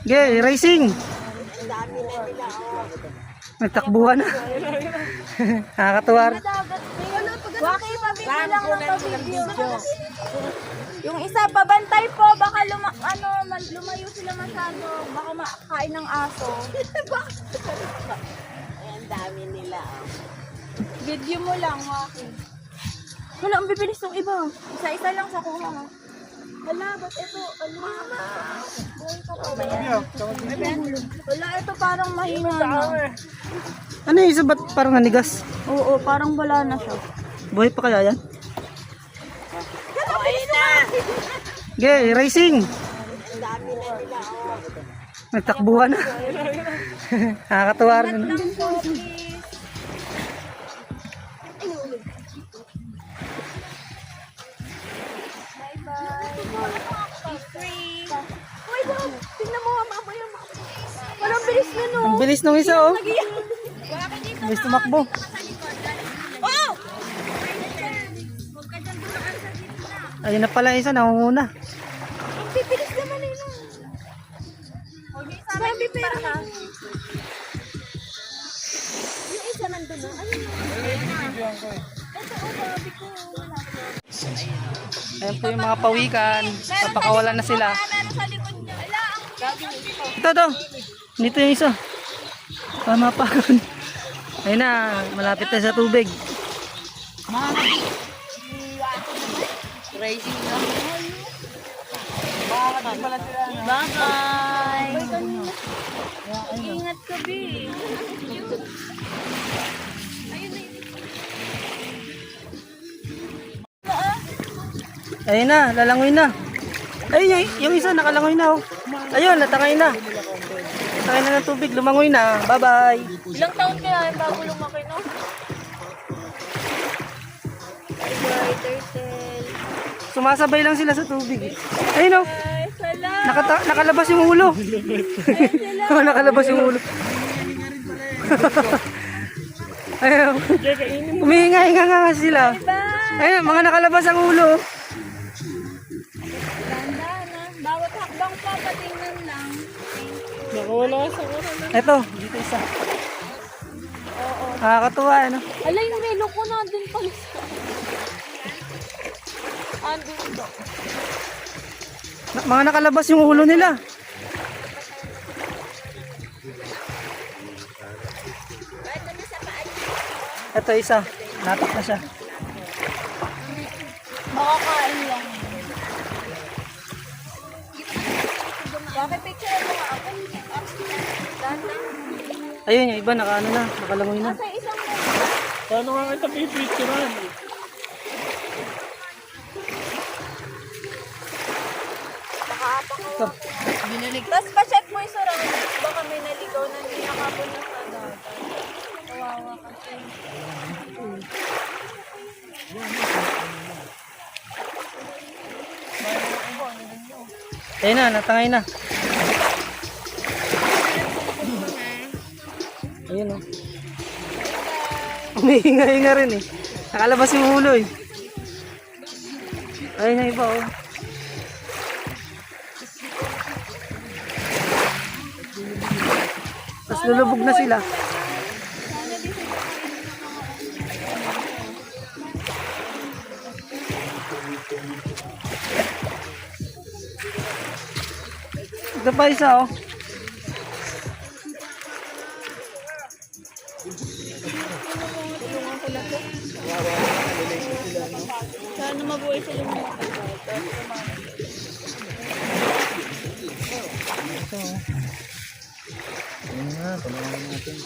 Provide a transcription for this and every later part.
Okay, racing. Nagtakbuhan na. Nakakatuwa rin. Bakit pabigyan lang ng pabigyo? Yung isa pabantay po, baka lumayo sila masyado, baka makain ng aso. Ang dami nila. Video mo lang, Waki. Wala, ang bibilis ng iba. Isa-isa lang sa kuha. Wala, ba't ito? Buhay ka pa ba yan? Wala, ito parang mahina na. Ano yung isa, ba't parang nanigas? Oo, parang wala na siya. Buhay pa kaya yan? Ayun na! Okay, racing. Ang dami na nila. Nagtakbuhan na. Nakakatuwa rin. Uy, Bob! Tingnan mo, mamaya walang bilis na, no? Ang bilis nung isa, oh. Bilis tumakbo. Oh! Ayun na pala isa, nangunguna. Ang bibilis naman eh, no? Sabi pero na. Yung isa nandun, no? Ayun, no? Ito, sabi ko. Ayan po yung mga pawikan. Papakawalan na sila. Meron sa likod niya. Ito. Dito yung isa. Pamapakan. Ayun na, malapit na sa tubig. Racing na. Bye-bye! Ingat ka, B. Ayun na, lalangoy na. Ayun, yung isa nakalangoy na, oh. Ayun, natangay na. Natangay na ng tubig, lumangoy na. Bye-bye. Ilang taon kaya yung bago lumaki, no? Bye-bye, turtle. Sumasabay lang sila sa tubig. Ayun, oh. Ay, salamat. Nakalabas yung ulo. Nakalabas yung ulo. Ayun. Umihinga-hinga nga sila. Ayun, mga nakalabas ang ulo. Ganda na. Bawat hakbang pa, patingnan lang. Nakawala sa oras. Eto, dito isa. Oo. Nakakatuwa, ano? Ala, yung relo ko nandun pala. Andun ba? Mga nakalabas yung ulo nila. Eto isa. Natak na siya. Makakain lang. Bakit picture mo nga ako? Ganda. Ayun, yung iba nakaano na, nakalangoy na. Sa isang Paano nga kita pipicturean? Ito. Tapos pa-check mo yung surroundings. Baka may naligaw na hindi nakapon na sa dagat. Kawawa kasi. Ayun na, natangay na. Ayun, oh. Umihinga-hinga rin, eh. Nakalabas yung ulo, eh. Ayun na iba, oh. Tapos lulubog na sila. Ito pa isa, oh. Sana mabuhay sila mga Ito, oh. Ayun na, tulungan natin.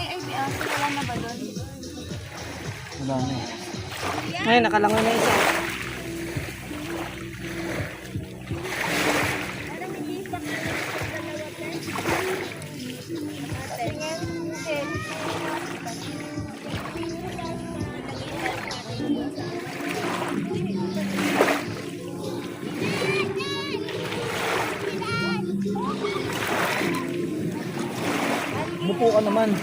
ay, biasa. Wala na ba doon? Wala na. Ngayon, nakalangoy na isa. Bupo ka naman.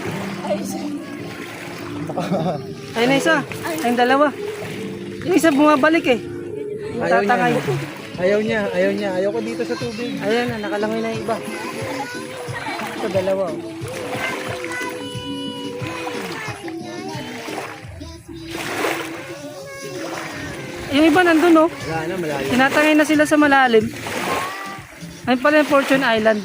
Ayun na isa. Ayun dalawa. Yung isa bumabalik eh. Ayaw niya. Tatangay. Ayaw niya. Ayaw ko dito sa tubig. Ayan na, nakalangoy na yung iba. Ito, dalawa. Oh. Yung iba nandun oh. Wala na, malayo. Tinatangay na sila sa malalim. Ayun pala yung Fortune Island.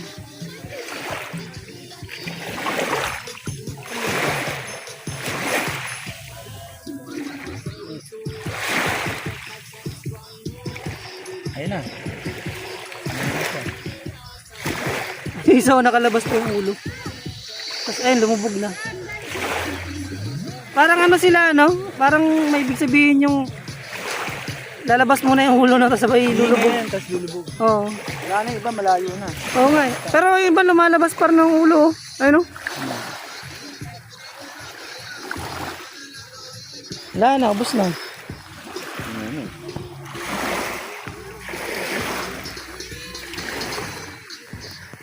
Ayun na. Yung isa oh, nakalabas po yung ulo. Tapos ayun, lumubog na. Parang ano sila, no? Parang may ibig sabihin yung lalabas muna yung ulo na tapos sabay lulubog. Ayan, tapos lulubog. Oo. Wala na, iba malayo na. Oo nga eh. Pero yung iba lumalabas pa rin ng ulo. Oh. Ayun oh. Wala na, ubos na.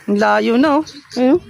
Ang layo na oh. Ayun oh.